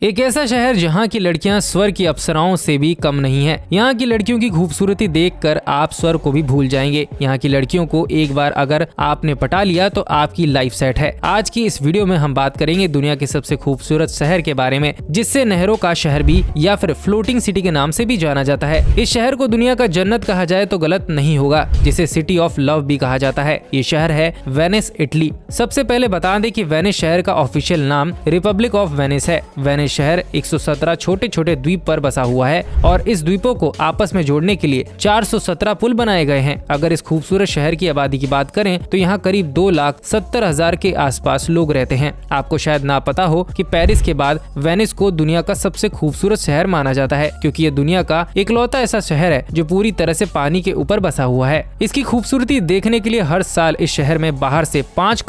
एक ऐसा शहर जहाँ की लड़कियां स्वर्ग की अप्सराओं से भी कम नहीं है। यहाँ की लड़कियों की खूबसूरती देखकर आप स्वर्ग को भी भूल जाएंगे। यहाँ की लड़कियों को एक बार अगर आपने पटा लिया तो आपकी लाइफ सेट है। आज की इस वीडियो में हम बात करेंगे दुनिया के सबसे खूबसूरत शहर के बारे में, जिससे नहरों का शहर भी या फिर फ्लोटिंग सिटी के नाम से भी जाना जाता है। इस शहर को दुनिया का जन्नत कहा जाए तो गलत नहीं होगा, जिसे सिटी ऑफ लव भी कहा जाता है। ये शहर है वेनिस, इटली। सबसे पहले बता दें कि वेनिस शहर का ऑफिशियल नाम रिपब्लिक ऑफ वेनिस है। वेनिस शहर 117 छोटे छोटे द्वीप पर बसा हुआ है और इस द्वीपों को आपस में जोड़ने के लिए 417 पुल बनाए गए हैं। अगर इस खूबसूरत शहर की आबादी की बात करें तो यहाँ करीब 2,70,000 के आसपास लोग रहते हैं। आपको शायद ना पता हो कि पेरिस के बाद वेनिस को दुनिया का सबसे खूबसूरत शहर माना जाता है, क्योंकि ये दुनिया का इकलौता ऐसा शहर है जो पूरी तरह से पानी के ऊपर बसा हुआ है। इसकी खूबसूरती देखने के लिए हर साल इस शहर में बाहर से 5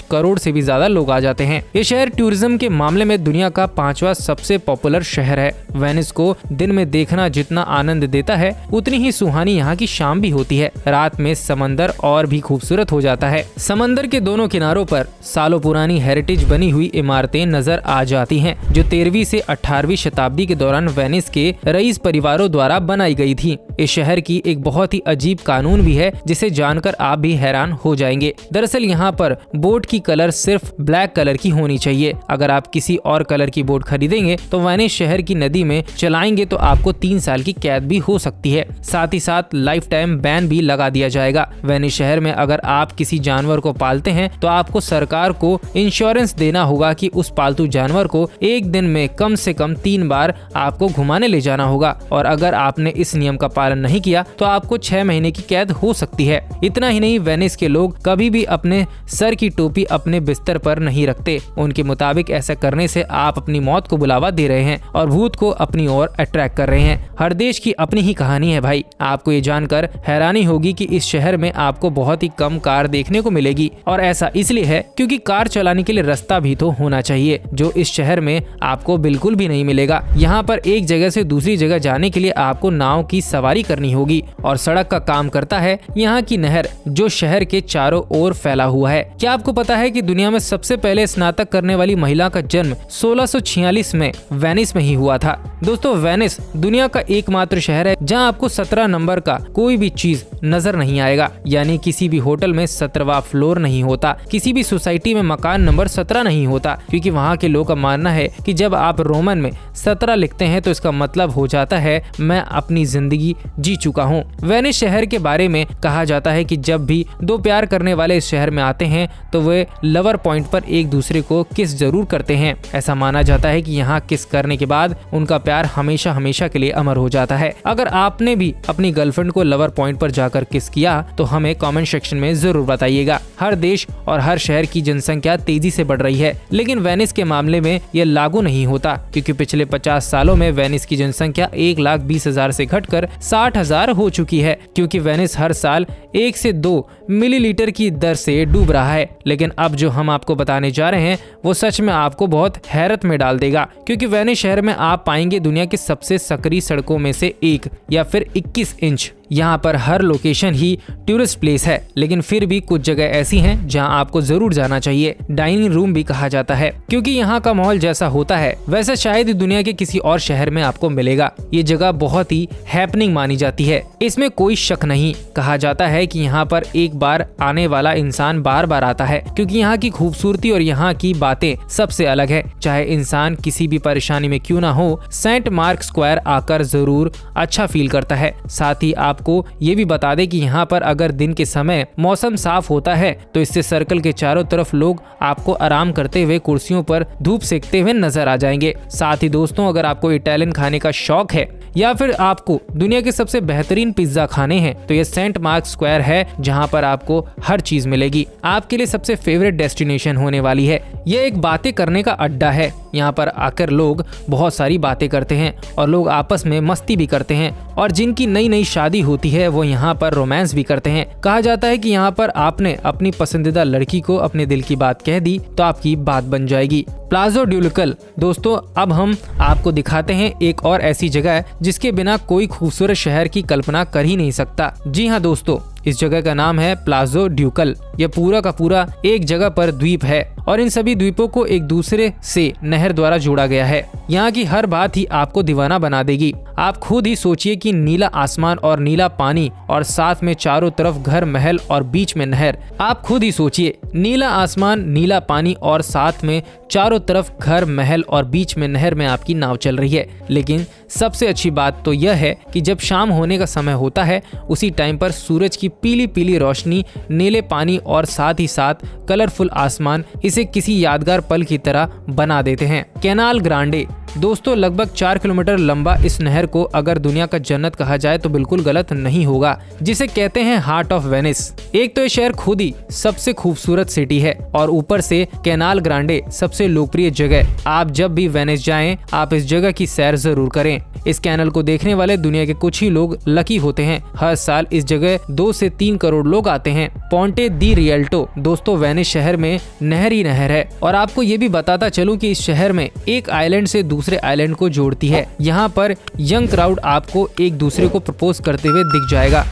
करोड़ से भी ज्यादा लोग आ जाते हैं। ये शहर टूरिज्म के मामले में दुनिया का 5वां सबसे पॉपुलर शहर है। वेनिस को दिन में देखना जितना आनंद देता है, उतनी ही सुहानी यहाँ की शाम भी होती है। रात में समंदर और भी खूबसूरत हो जाता है। समंदर के दोनों किनारों पर सालों पुरानी हेरिटेज बनी हुई इमारतें नजर आ जाती हैं, जो 13वीं से 18वीं शताब्दी के दौरान वेनिस के रईस परिवारों द्वारा बनाई गई थी। इस शहर की एक बहुत ही अजीब कानून भी है, जिसे जानकर आप भी हैरान हो जाएंगे। दरअसल यहाँ पर बोट की कलर सिर्फ ब्लैक कलर की होनी चाहिए। अगर आप किसी और कलर की बोट खरीदेंगे तो वेनिस शहर की नदी में चलाएंगे तो आपको 3 साल की कैद भी हो सकती है। साथ ही साथ लाइफ टाइम बैन भी लगा दिया जाएगा। वेनिस शहर में अगर आप किसी जानवर को पालते हैं तो आपको सरकार को इंश्योरेंस देना होगा कि उस पालतू जानवर को एक दिन में कम से कम 3 बार आपको घुमाने ले जाना होगा, और अगर आपने इस नियम का पालन नहीं किया तो आपको 6 महीने की कैद हो सकती है। इतना ही नहीं, वेनिस के लोग कभी भी अपने सर की टोपी अपने बिस्तर पर नहीं रखते। उनके मुताबिक ऐसा करने से आप अपनी मौत को बुलावा दे रहे हैं और भूत को अपनी ओर अट्रैक्ट कर रहे हैं। हर देश की अपनी ही कहानी है भाई। आपको ये जानकर हैरानी होगी कि इस शहर में आपको बहुत ही कम कार देखने को मिलेगी, और ऐसा इसलिए है क्योंकि कार चलाने के लिए रास्ता भी तो होना चाहिए, जो इस शहर में आपको बिल्कुल भी नहीं मिलेगा। यहाँ पर एक जगह से दूसरी जगह जाने के लिए आपको नाव की सवारी करनी होगी, और सड़क का काम करता है यहाँ की नहर, जो शहर के चारों ओर फैला हुआ है। क्या आपको पता है कि दुनिया में सबसे पहले स्नातक करने वाली महिला का जन्म 1646 में वेनिस में ही हुआ था। दोस्तों, वेनिस दुनिया का एकमात्र शहर है जहां आपको 17 नंबर का कोई भी चीज नजर नहीं आएगा। यानी किसी भी होटल में 17वां फ्लोर नहीं होता, किसी भी सोसाइटी में मकान नंबर 17 नहीं होता, क्योंकि वहां के लोगों का मानना है कि जब आप रोमन में 17 लिखते हैं तो इसका मतलब हो जाता है मैं अपनी जिंदगी जी चुका हूँ। वेनिस शहर के बारे में कहा जाता है कि जब भी दो प्यार करने वाले इस शहर में आते हैं तो वे लवर पॉइंट पर एक दूसरे को किस जरूर करते हैं। ऐसा माना जाता है कि यहाँ किस करने के बाद उनका प्यार हमेशा हमेशा के लिए अमर हो जाता है। अगर आपने भी अपनी गर्लफ्रेंड को लवर पॉइंट पर जाकर किस किया तो हमें कमेंट सेक्शन में जरूर बताइएगा। हर देश और हर शहर की जनसंख्या तेजी से बढ़ रही है, लेकिन वेनिस के मामले में यह लागू नहीं होता, क्योंकि पिछले 50 सालों में वेनिस की जनसंख्या 1,20,000 से घटकर 60,000 हो चुकी है, क्योंकि वेनिस हर साल 1 से 2 मिलीलीटर की दर से डूब रहा है। लेकिन अब जो हम आपको बताने जा रहे हैं वो सच में आपको बहुत हैरत में डाल देगा, क्योंकि वेनिस शहर में आप पाएंगे दुनिया की सबसे सकरी सड़कों में से एक, या फिर 21 इंच। यहाँ पर हर लोकेशन ही टूरिस्ट प्लेस है, लेकिन फिर भी कुछ जगह ऐसी हैं जहाँ आपको जरूर जाना चाहिए। डाइनिंग रूम भी कहा जाता है, क्योंकि यहाँ का माहौल जैसा होता है वैसा शायद ही दुनिया के किसी और शहर में आपको मिलेगा। ये जगह बहुत ही हैपनिंग मानी जाती है, इसमें कोई शक नहीं। कहा जाता है कि यहाँ पर एक बार आने वाला इंसान बार बार आता है, क्योंकि यहाँ की खूबसूरती और यहाँ की बातें सबसे अलग है। चाहे इंसान किसी भी परेशानी में क्यों ना हो, सेंट मार्क स्क्वायर आकर जरूर अच्छा फील करता है। साथ ही आपको ये भी बता दे कि यहाँ पर अगर दिन के समय मौसम साफ होता है तो इससे सर्कल के चारों तरफ लोग आपको आराम करते हुए कुर्सियों पर धूप सेकते हुए नजर आ जाएंगे। साथ ही दोस्तों, अगर आपको इटालियन खाने का शौक है या फिर आपको दुनिया के सबसे बेहतरीन पिज्जा खाने हैं तो ये सेंट मार्क स्क्वायर है, जहाँ पर आपको हर चीज मिलेगी। आपके लिए सबसे फेवरेट डेस्टिनेशन होने वाली है। ये एक बातें करने का अड्डा है। यहाँ पर आकर लोग बहुत सारी बातें करते हैं और लोग आपस में मस्ती भी करते हैं, और जिनकी नई नई शादी होती है वो यहाँ पर रोमांस भी करते हैं। कहा जाता है कि यहाँ पर आपने अपनी पसंदीदा लड़की को अपने दिल की बात कह दी तो आपकी बात बन जाएगी। प्लाजो ड्यूलिकल। दोस्तों, अब हम आपको दिखाते हैं एक और ऐसी जगह जिसके बिना कोई खूबसूरत शहर की कल्पना कर ही नहीं सकता। जी हाँ दोस्तों, इस जगह का नाम है प्लाजो ड्यूकल। यह पूरा का पूरा एक जगह पर द्वीप है और इन सभी द्वीपों को एक दूसरे से नहर द्वारा जोड़ा गया है। यहाँ की हर बात ही आपको दीवाना बना देगी। आप खुद ही सोचिए कि नीला आसमान और नीला पानी और साथ में चारों तरफ घर महल और बीच में नहर। आप खुद ही सोचिए, नीला आसमान, नीला पानी और साथ में चारों तरफ घर महल और बीच में नहर में आपकी नाव चल रही है। लेकिन सबसे अच्छी बात तो यह है कि जब शाम होने का समय होता है उसी टाइम पर सूरज की पीली पीली रोशनी, नीले पानी और साथ ही साथ कलरफुल आसमान इसे किसी यादगार पल की तरह बना देते हैं। कैनाल ग्रांडे दोस्तों, लगभग 4 किलोमीटर लंबा इस नहर को अगर दुनिया का जन्नत कहा जाए तो बिल्कुल गलत नहीं होगा, जिसे कहते हैं हार्ट ऑफ वेनिस। एक तो ये शहर खुद ही सबसे खूबसूरत सिटी है और ऊपर से कैनाल ग्रांडे सबसे लोकप्रिय जगह। आप जब भी वेनिस जाएं, आप इस जगह की सैर जरूर करें। इस कैनल को देखने वाले दुनिया के कुछ ही लोग लकी होते हैं। हर साल इस जगह 2 से 3 करोड़ लोग आते हैं। पोंटे दी रियल्टो दोस्तों, वेनिस शहर में नहर ही नहर है। और आपको ये भी बताता चलूं कि इस शहर में एक आइलैंड से दूसरे आइलैंड को जोड़ती है। यहाँ पर यंग क्राउड आपको एक दूसरे को प्रपोज करते हुए दिख जाएगा।